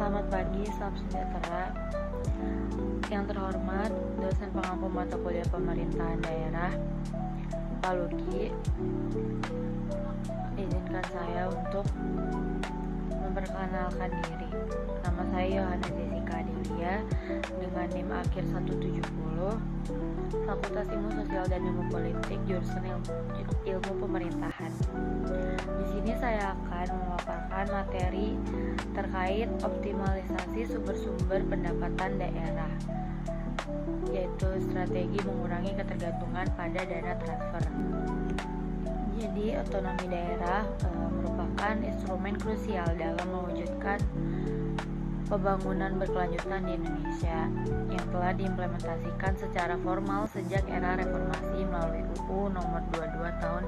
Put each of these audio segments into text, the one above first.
Selamat pagi, salam sejahtera. Yang terhormat, dosen pengampu mata kuliah pemerintahan daerah, Pak Luki, izinkan saya untuk memperkenalkan diri. Nama saya Yohana Jessica Adelia dengan NIM akhir 170, Fakultas Ilmu Sosial dan Ilmu Politik, jurusan Ilmu Pemerintahan. Di sini saya akan memaparkan materi terkait optimalisasi sumber-sumber pendapatan daerah, yaitu strategi mengurangi ketergantungan pada dana transfer. Jadi, otonomi daerah merupakan instrumen krusial dalam mewujudkan pembangunan berkelanjutan di Indonesia yang telah diimplementasikan secara formal sejak era reformasi melalui UU Nomor 22 Tahun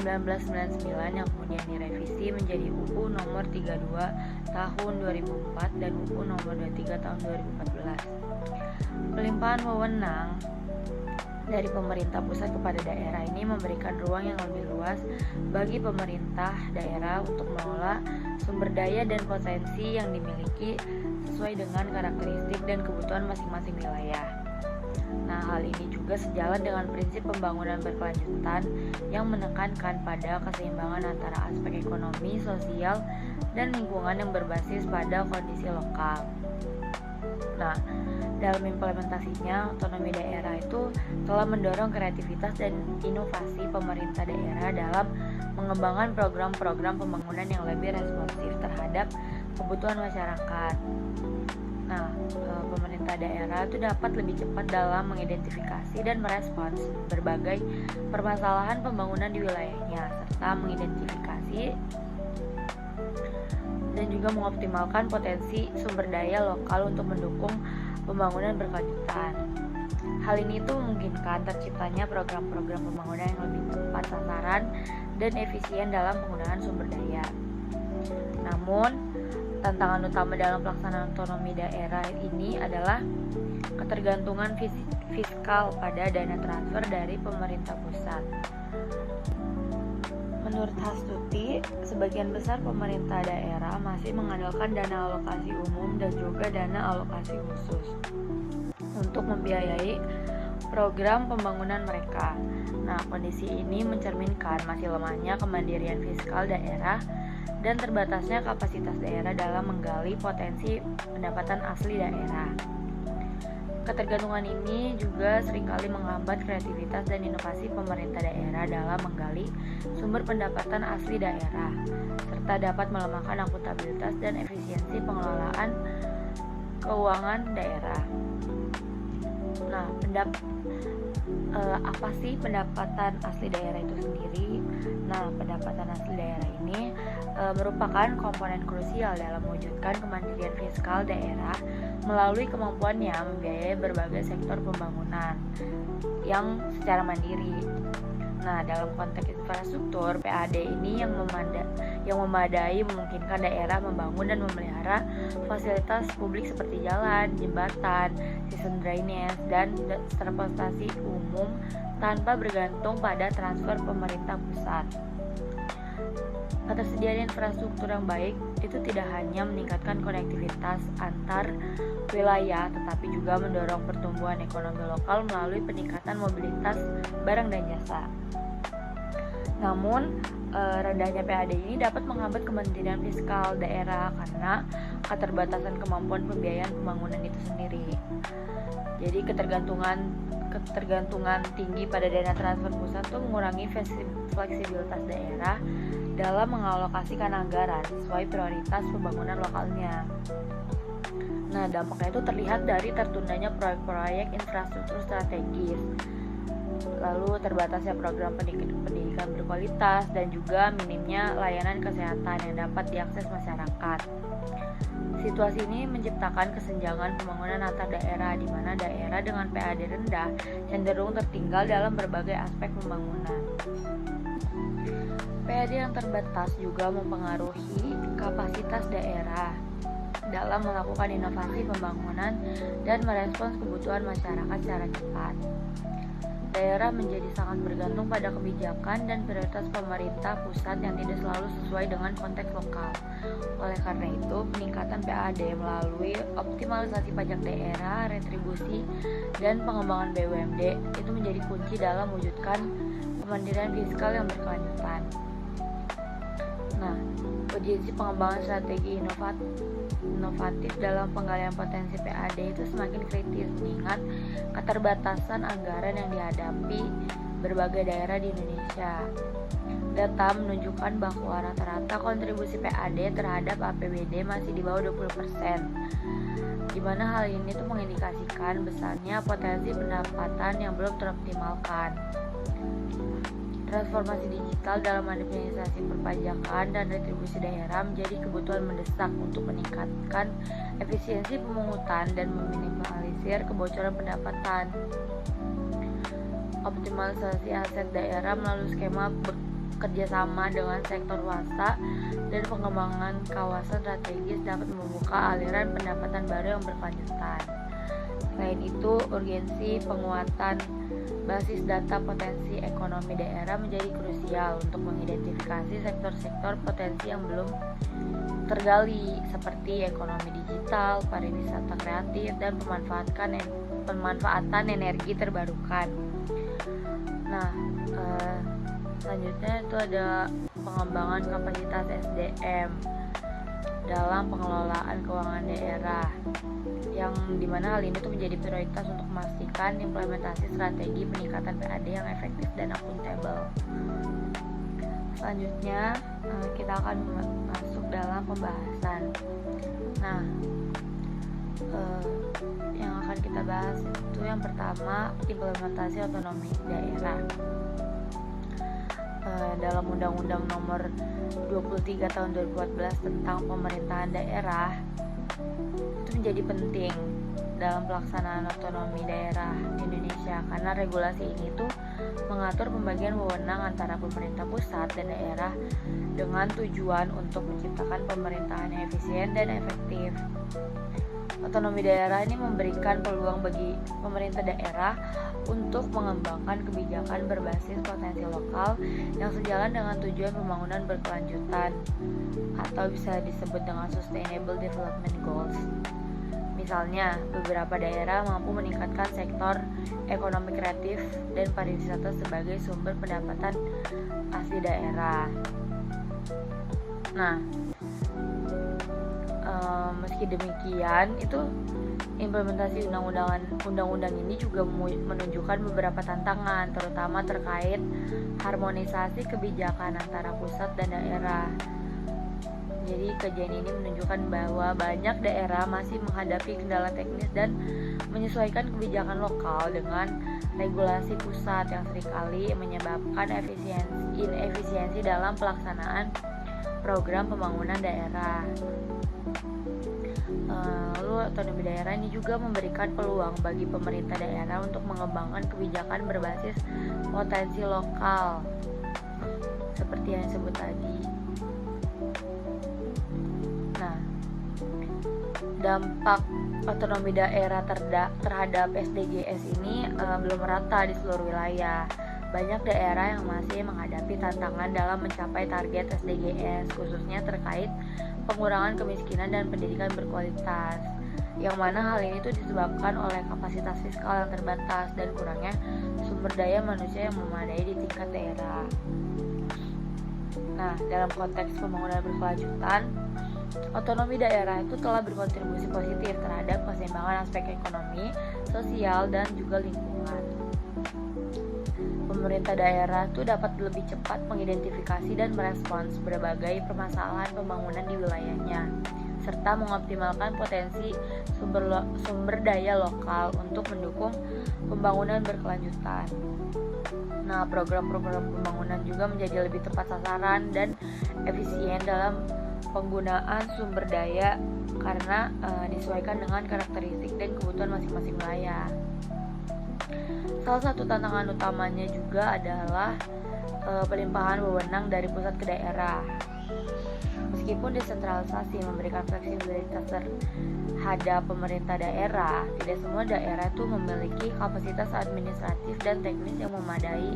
1999 yang kemudian direvisi menjadi UU Nomor 32 Tahun 2004 dan UU Nomor 23 Tahun 2014. Pelimpahan wewenang dari pemerintah pusat kepada daerah ini memberikan ruang yang lebih luas bagi pemerintah daerah untuk mengelola sumber daya dan potensi yang dimiliki sesuai dengan karakteristik dan kebutuhan masing-masing wilayah. Nah, hal ini juga sejalan dengan prinsip pembangunan berkelanjutan yang menekankan pada keseimbangan antara aspek ekonomi, sosial, dan lingkungan yang berbasis pada kondisi lokal. Nah, dalam implementasinya, otonomi daerah itu telah mendorong kreativitas dan inovasi pemerintah daerah dalam mengembangkan program-program pembangunan yang lebih responsif terhadap kebutuhan masyarakat. Nah, pemerintah daerah itu dapat lebih cepat dalam mengidentifikasi dan merespons berbagai permasalahan pembangunan di wilayahnya, serta mengidentifikasi dan juga mengoptimalkan potensi sumber daya lokal untuk mendukung pembangunan berkelanjutan. Hal ini tuh memungkinkan terciptanya program-program pembangunan yang lebih tepat sasaran dan efisien dalam penggunaan sumber daya. Namun, tantangan utama dalam pelaksanaan otonomi daerah ini adalah ketergantungan fiskal pada dana transfer dari pemerintah pusat. Menurut Hastuti, sebagian besar pemerintah daerah masih mengandalkan dana alokasi umum dan juga dana alokasi khusus untuk membiayai program pembangunan mereka. Nah, kondisi ini mencerminkan masih lemahnya kemandirian fiskal daerah dan terbatasnya kapasitas daerah dalam menggali potensi pendapatan asli daerah. Ketergantungan ini juga seringkali menghambat kreativitas dan inovasi pemerintah daerah dalam menggali sumber pendapatan asli daerah, serta dapat melemahkan akuntabilitas dan efisiensi pengelolaan keuangan daerah. Nah, apa sih pendapatan asli daerah itu sendiri? Nah, pendapatan asli daerah ini merupakan komponen krusial dalam mewujudkan kemandirian fiskal daerah melalui kemampuannya membiayai berbagai sektor pembangunan yang secara mandiri. Nah, dalam konteks infrastruktur, PAD ini yang memadai memungkinkan daerah membangun dan memelihara fasilitas publik seperti jalan, jembatan, sistem drainase, dan transportasi umum tanpa bergantung pada transfer pemerintah pusat. Ketersediaan infrastruktur yang baik itu tidak hanya meningkatkan konektivitas antar wilayah, tetapi juga mendorong pertumbuhan ekonomi lokal melalui peningkatan mobilitas barang dan jasa. Namun, rendahnya PAD ini dapat menghambat kemandirian fiskal daerah karena keterbatasan kemampuan pembiayaan pembangunan itu sendiri. Jadi ketergantungan tinggi pada dana transfer pusat itu mengurangi fleksibilitas daerah dalam mengalokasikan anggaran sesuai prioritas pembangunan lokalnya. Nah, dampaknya itu terlihat dari tertundanya proyek-proyek infrastruktur strategis, lalu terbatasnya program pendidikan berkualitas, dan juga minimnya layanan kesehatan yang dapat diakses masyarakat. Situasi ini menciptakan kesenjangan pembangunan antar daerah, di mana daerah dengan PAD rendah cenderung tertinggal dalam berbagai aspek pembangunan. PAD yang terbatas juga mempengaruhi kapasitas daerah dalam melakukan inovasi pembangunan dan merespons kebutuhan masyarakat secara cepat. daerah menjadi sangat bergantung pada kebijakan dan prioritas pemerintah pusat yang tidak selalu sesuai dengan konteks lokal. Oleh karena itu, peningkatan PAD melalui optimalisasi pajak daerah, retribusi, dan pengembangan BUMD itu menjadi kunci dalam mewujudkan kemandirian fiskal yang berkelanjutan. Nah, urgensi pengembangan strategi inovatif dalam penggalian potensi PAD itu semakin kritis mengingat keterbatasan anggaran yang dihadapi berbagai daerah di Indonesia. Data menunjukkan bahwa rata-rata kontribusi PAD terhadap APBD masih di bawah 20%, di mana hal ini tuh mengindikasikan besarnya potensi pendapatan yang belum teroptimalkan. Transformasi digital dalam administrasi perpajakan dan retribusi daerah menjadi kebutuhan mendesak untuk meningkatkan efisiensi pemungutan dan meminimalisir kebocoran pendapatan. Optimalisasi aset daerah melalui skema bekerjasama dengan sektor swasta dan pengembangan kawasan strategis dapat membuka aliran pendapatan baru yang berkelanjutan. Selain itu, urgensi penguatan basis data potensi ekonomi daerah menjadi krusial untuk mengidentifikasi sektor-sektor potensi yang belum tergali seperti ekonomi digital, pariwisata kreatif, dan pemanfaatan energi terbarukan. Nah, selanjutnya itu ada pengembangan kapasitas SDM dalam pengelolaan keuangan daerah, yang dimana hal ini tuh menjadi prioritas untuk memastikan implementasi strategi peningkatan PAD yang efektif dan akuntabel. Selanjutnya kita akan masuk dalam pembahasan. Nah, yang akan kita bahas itu yang pertama, implementasi otonomi daerah. Dalam Undang-Undang Nomor 23 Tahun 2014 tentang pemerintahan daerah itu menjadi penting dalam pelaksanaan otonomi daerah di Indonesia, karena regulasi ini tuh mengatur pembagian wewenang antara pemerintah pusat dan daerah dengan tujuan untuk menciptakan pemerintahan yang efisien dan efektif. Otonomi daerah ini memberikan peluang bagi pemerintah daerah untuk mengembangkan kebijakan berbasis potensi lokal yang sejalan dengan tujuan pembangunan berkelanjutan atau bisa disebut dengan Sustainable Development Goals. Misalnya, beberapa daerah mampu meningkatkan sektor ekonomi kreatif dan pariwisata sebagai sumber pendapatan asli daerah. Nah, meski demikian, itu implementasi undang-undang ini juga menunjukkan beberapa tantangan, terutama terkait harmonisasi kebijakan antara pusat dan daerah. Jadi kejadian ini menunjukkan bahwa banyak daerah masih menghadapi kendala teknis dan menyesuaikan kebijakan lokal dengan regulasi pusat yang seringkali menyebabkan inefisiensi dalam pelaksanaan program pembangunan daerah. Lalu otonomi daerah ini juga memberikan peluang bagi pemerintah daerah untuk mengembangkan kebijakan berbasis potensi lokal seperti yang disebut tadi. Nah, dampak otonomi daerah terhadap SDGs ini belum merata di seluruh wilayah. Banyak daerah yang masih menghadapi tantangan dalam mencapai target SDGs, khususnya terkait pengurangan kemiskinan dan pendidikan berkualitas, yang mana hal ini tuh disebabkan oleh kapasitas fiskal yang terbatas dan kurangnya sumber daya manusia yang memadai di tingkat daerah. Nah, dalam konteks pembangunan berkelanjutan, otonomi daerah itu telah berkontribusi positif terhadap keseimbangan aspek ekonomi, sosial, dan juga lingkungan. Pemerintah daerah itu dapat lebih cepat mengidentifikasi dan merespons berbagai permasalahan pembangunan di wilayahnya, serta mengoptimalkan potensi sumber daya lokal untuk mendukung pembangunan berkelanjutan. Nah, program-program pembangunan juga menjadi lebih tepat sasaran dan efisien dalam penggunaan sumber daya karena disesuaikan dengan karakteristik dan kebutuhan masing-masing wilayah. Salah satu tantangan utamanya juga adalah pelimpahan wewenang dari pusat ke daerah. Meskipun desentralisasi memberikan fleksibilitas terhadap pemerintah daerah, tidak semua daerah itu memiliki kapasitas administratif dan teknis yang memadai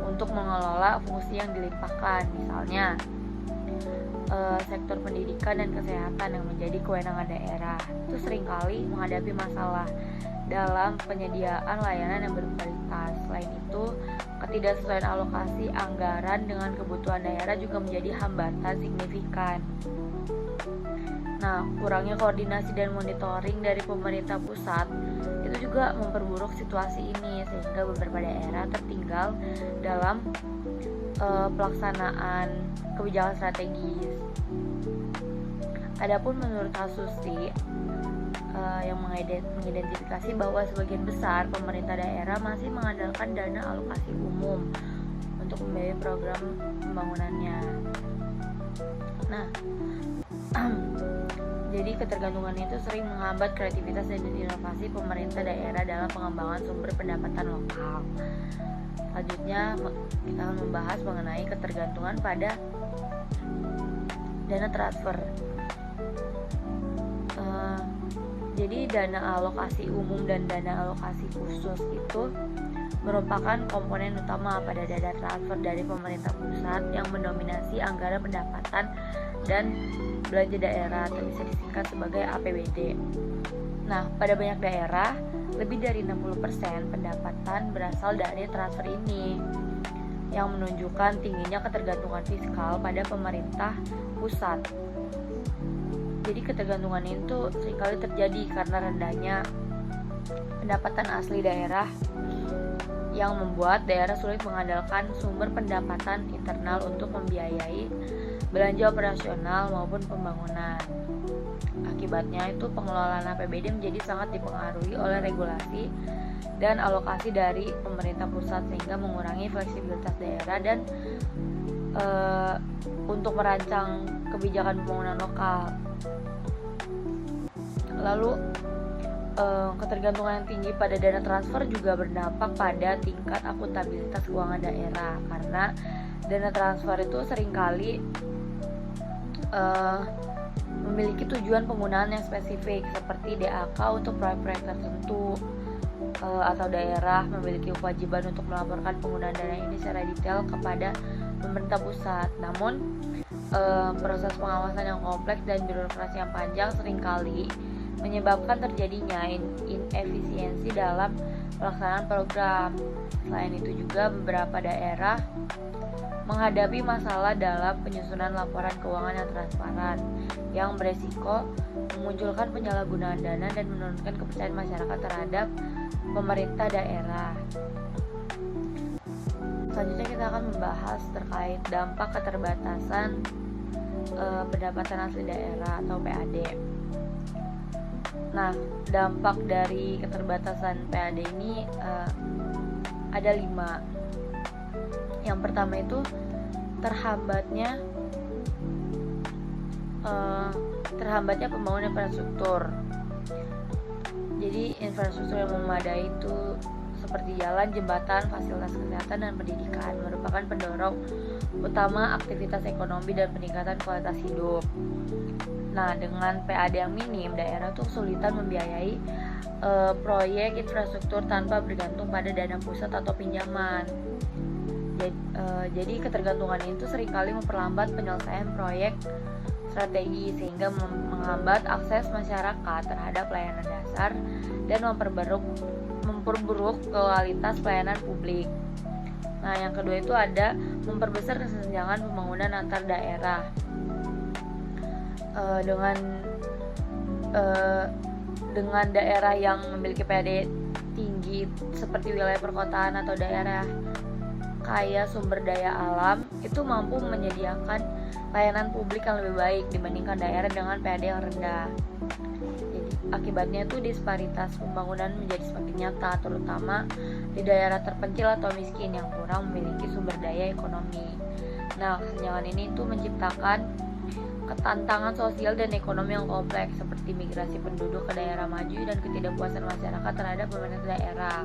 untuk mengelola fungsi yang dilimpahkan. Misalnya, sektor pendidikan dan kesehatan yang menjadi kewenangan daerah itu seringkali menghadapi masalah dalam penyediaan layanan yang berkualitas. Selain itu, ketidaksesuaian alokasi anggaran dengan kebutuhan daerah juga menjadi hambatan signifikan. Nah, kurangnya koordinasi dan monitoring dari pemerintah pusat itu juga memperburuk situasi ini, sehingga beberapa daerah tertinggal dalam pelaksanaan kebijakan strategis. Adapun menurut Hasusi yang mengidentifikasi bahwa sebagian besar pemerintah daerah masih mengandalkan dana alokasi umum untuk membiayai program pembangunannya. Nah, jadi ketergantungan itu sering menghambat kreativitas dan inovasi pemerintah daerah dalam pengembangan sumber pendapatan lokal. Selanjutnya kita akan membahas mengenai ketergantungan pada dana transfer. Jadi dana alokasi umum dan dana alokasi khusus itu merupakan komponen utama pada dana transfer dari pemerintah pusat yang mendominasi anggaran pendapatan dan belanja daerah atau bisa disingkat sebagai APBD. Nah, pada banyak daerah, lebih dari 60% pendapatan berasal dari transfer ini, yang menunjukkan tingginya ketergantungan fiskal pada pemerintah pusat. Jadi ketergantungan itu seringkali terjadi karena rendahnya pendapatan asli daerah yang membuat daerah sulit mengandalkan sumber pendapatan internal untuk membiayai belanja operasional maupun pembangunan. Akibatnya itu pengelolaan APBD menjadi sangat dipengaruhi oleh regulasi dan alokasi dari pemerintah pusat, sehingga mengurangi fleksibilitas daerah dan untuk merancang kebijakan pembangunan lokal. Lalu ketergantungan yang tinggi pada dana transfer juga berdampak pada tingkat akuntabilitas keuangan daerah, karena dana transfer itu seringkali memiliki tujuan penggunaan yang spesifik seperti DAK untuk proyek-proyek tertentu, atau daerah memiliki kewajiban untuk melaporkan penggunaan dana ini secara detail kepada pemerintah pusat. Namun proses pengawasan yang kompleks dan birokrasi yang panjang seringkali menyebabkan terjadinya inefisiensi dalam pelaksanaan program. Selain itu juga beberapa daerah menghadapi masalah dalam penyusunan laporan keuangan yang transparan, yang beresiko memunculkan penyalahgunaan dana dan menurunkan kepercayaan masyarakat terhadap pemerintah daerah. Selanjutnya kita akan membahas terkait dampak keterbatasan pendapatan asli daerah atau PAD. Nah, dampak dari keterbatasan PAD ini ada 5. Yang pertama itu terhambatnya pembangunan infrastruktur. Jadi infrastruktur yang memadai itu seperti jalan, jembatan, fasilitas kesehatan, dan pendidikan merupakan pendorong utama aktivitas ekonomi dan peningkatan kualitas hidup. Nah, dengan PAD yang minim, daerah tuh kesulitan membiayai proyek infrastruktur tanpa bergantung pada dana pusat atau pinjaman. Jadi ketergantungan itu seringkali memperlambat penyelesaian proyek strategi, sehingga menghambat akses masyarakat terhadap layanan dasar dan memperburuk kualitas pelayanan publik. Nah, yang kedua itu ada memperbesar kesenjangan pembangunan antar daerah. Dengan daerah yang memiliki PAD tinggi seperti wilayah perkotaan atau daerah kaya sumber daya alam itu mampu menyediakan layanan publik yang lebih baik dibandingkan daerah dengan PAD yang rendah. Jadi akibatnya itu disparitas pembangunan menjadi semakin nyata, terutama di daerah terpencil atau miskin yang kurang memiliki sumber daya ekonomi. Nah, kesenjangan ini itu menciptakan ketantangan sosial dan ekonomi yang kompleks seperti migrasi penduduk ke daerah maju dan ketidakpuasan masyarakat terhadap pemerintah daerah.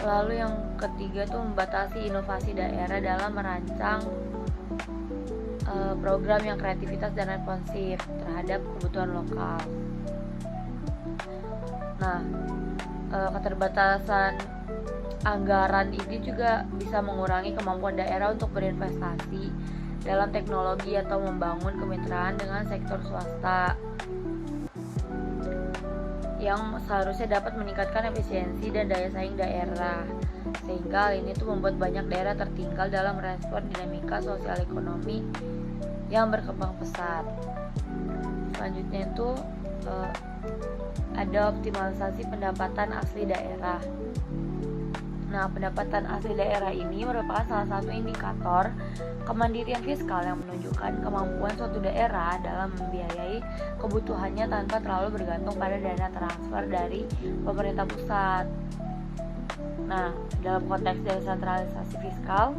Lalu yang ketiga itu membatasi inovasi daerah dalam merancang program yang kreativitas dan responsif terhadap kebutuhan lokal. Nah, keterbatasan anggaran ini juga bisa mengurangi kemampuan daerah untuk berinvestasi dalam teknologi atau membangun kemitraan dengan sektor swasta yang seharusnya dapat meningkatkan efisiensi dan daya saing daerah, sehingga hal ini tuh membuat banyak daerah tertinggal dalam respon dinamika sosial ekonomi yang berkembang pesat. Selanjutnya itu ada optimalisasi pendapatan asli daerah. Nah, pendapatan asli daerah ini merupakan salah satu indikator kemandirian fiskal yang menunjukkan kemampuan suatu daerah dalam membiayai kebutuhannya tanpa terlalu bergantung pada dana transfer dari pemerintah pusat. Nah, dalam konteks desentralisasi fiskal,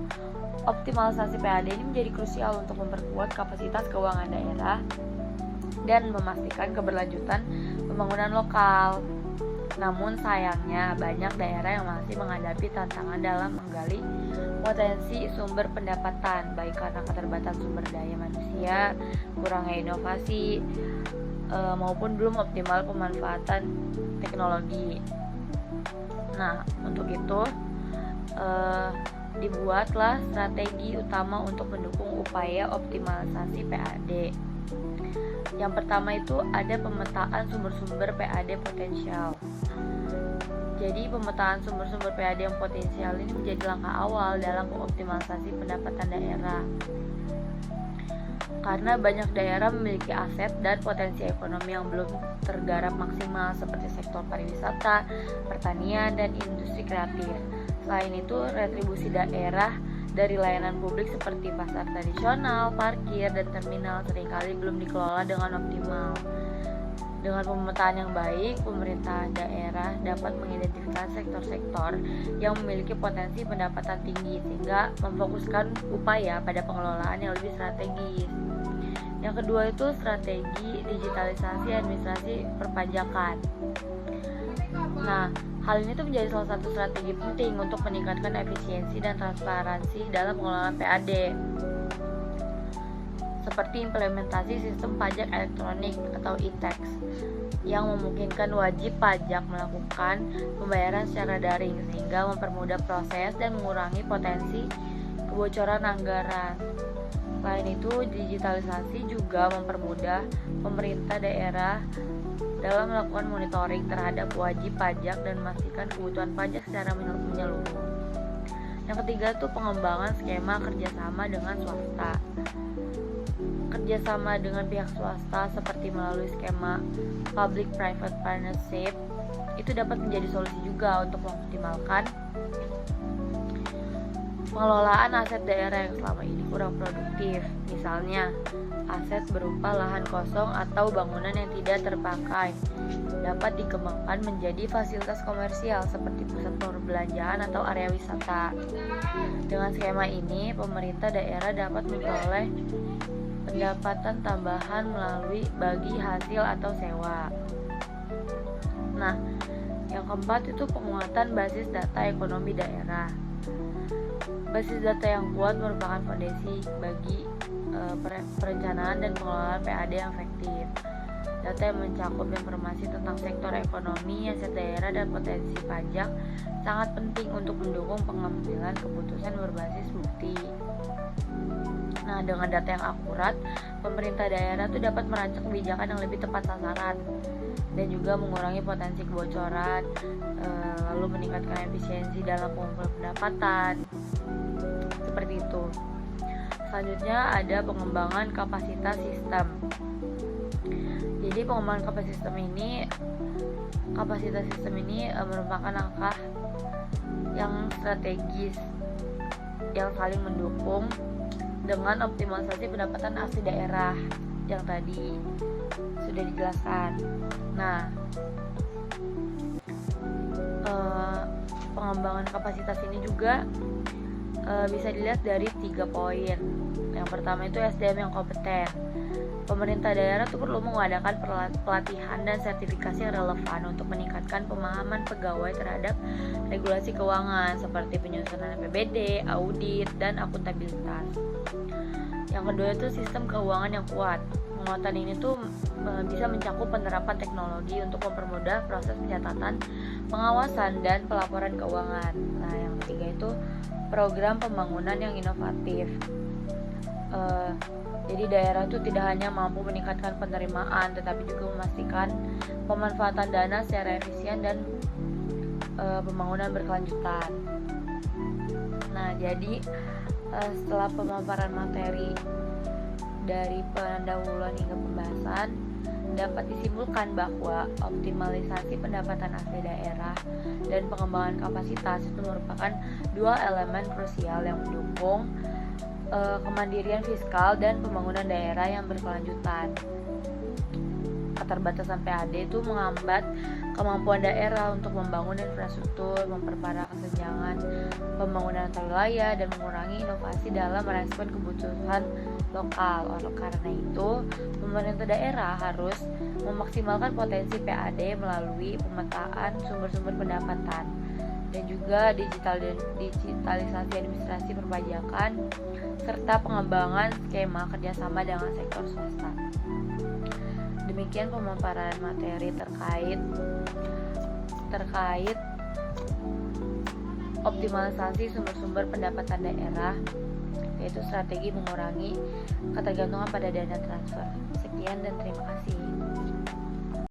optimalisasi PAD ini menjadi krusial untuk memperkuat kapasitas keuangan daerah dan memastikan keberlanjutan pembangunan lokal. Namun sayangnya banyak daerah yang masih menghadapi tantangan dalam menggali potensi sumber pendapatan, baik karena keterbatasan sumber daya manusia, kurangnya inovasi, maupun belum optimal pemanfaatan teknologi. Nah, untuk itu dibuatlah strategi utama untuk mendukung upaya optimalisasi PAD. Yang pertama itu ada pemetaan sumber-sumber PAD potensial. Jadi pemetaan sumber-sumber PAD yang potensial ini menjadi langkah awal dalam optimalisasi pendapatan daerah. Karena banyak daerah memiliki aset dan potensi ekonomi yang belum tergarap maksimal seperti sektor pariwisata, pertanian, dan industri kreatif. Selain itu, retribusi daerah dari layanan publik seperti pasar tradisional, parkir, dan terminal seringkali belum dikelola dengan optimal. Dengan pemetaan yang baik, pemerintah daerah dapat mengidentifikasi sektor-sektor yang memiliki potensi pendapatan tinggi sehingga memfokuskan upaya pada pengelolaan yang lebih strategis. Yang kedua itu strategi digitalisasi administrasi perpajakan. Nah, hal ini tuh menjadi salah satu strategi penting untuk meningkatkan efisiensi dan transparansi dalam pengelolaan PAD. Seperti implementasi sistem pajak elektronik atau e-tax yang memungkinkan wajib pajak melakukan pembayaran secara daring sehingga mempermudah proses dan mengurangi potensi kebocoran anggaran. Selain itu, digitalisasi juga mempermudah pemerintah daerah dalam melakukan monitoring terhadap wajib pajak dan memastikan kebutuhan pajak secara menyeluruh. Yang ketiga itu pengembangan skema kerjasama dengan swasta. Kerjasama dengan pihak swasta seperti melalui skema public-private partnership itu dapat menjadi solusi juga untuk mengoptimalkan pengelolaan aset daerah yang selama ini kurang produktif. Misalnya, aset berupa lahan kosong atau bangunan yang tidak terpakai dapat dikembangkan menjadi fasilitas komersial seperti pusat perbelanjaan atau area wisata. Dengan skema ini, pemerintah daerah dapat memperoleh pendapatan tambahan melalui bagi hasil atau sewa. Nah, yang keempat itu penguatan basis data ekonomi daerah. Basis data yang kuat merupakan fondasi bagi perencanaan dan pengelolaan PAD yang efektif. Data yang mencakup informasi tentang sektor ekonomi, aset daerah, dan potensi pajak sangat penting untuk mendukung pengambilan keputusan berbasis bukti. Nah, dengan data yang akurat, pemerintah daerah itu dapat merancang kebijakan yang lebih tepat sasaran dan juga mengurangi potensi kebocoran, lalu meningkatkan efisiensi dalam pengumpulan pendapatan. Seperti itu. Selanjutnya ada pengembangan kapasitas sistem. Jadi pengembangan kapasitas sistem ini merupakan langkah yang strategis yang saling mendukung dengan optimalisasi pendapatan asli daerah yang tadi sudah dijelaskan. Nah, pengembangan kapasitas ini juga bisa dilihat dari 3 poin. Yang pertama itu SDM yang kompeten. Pemerintah daerah itu perlu mengadakan pelatihan dan sertifikasi yang relevan untuk meningkatkan pemahaman pegawai terhadap regulasi keuangan seperti penyusunan APBD, audit, dan akuntabilitas. Yang kedua itu sistem keuangan yang kuat. Penguatan ini tuh bisa mencakup penerapan teknologi untuk mempermudah proses pencatatan, pengawasan, dan pelaporan keuangan. Nah, yang ketiga itu program pembangunan yang inovatif. Jadi daerah itu tidak hanya mampu meningkatkan penerimaan, tetapi juga memastikan pemanfaatan dana secara efisien dan pembangunan berkelanjutan. Nah, jadi setelah pemaparan materi dari pendahuluan hingga pembahasan, dapat disimpulkan bahwa optimalisasi pendapatan asli daerah dan pengembangan kapasitas itu merupakan dua elemen krusial yang mendukung kemandirian fiskal dan pembangunan daerah yang berkelanjutan. Keterbatasan PAD itu menghambat kemampuan daerah untuk membangun infrastruktur, memperparah kesenjangan pembangunan antar wilayah, dan mengurangi inovasi dalam merespon kebutuhan lokal. Oleh karena itu, pemerintah daerah harus memaksimalkan potensi PAD melalui pemetaan sumber-sumber pendapatan dan juga digitalisasi administrasi perpajakan serta pengembangan skema kerjasama dengan sektor swasta. Demikian pemaparan materi terkait optimalisasi sumber-sumber pendapatan daerah, yaitu strategi mengurangi ketergantungan pada dana transfer. Sekian dan terima kasih.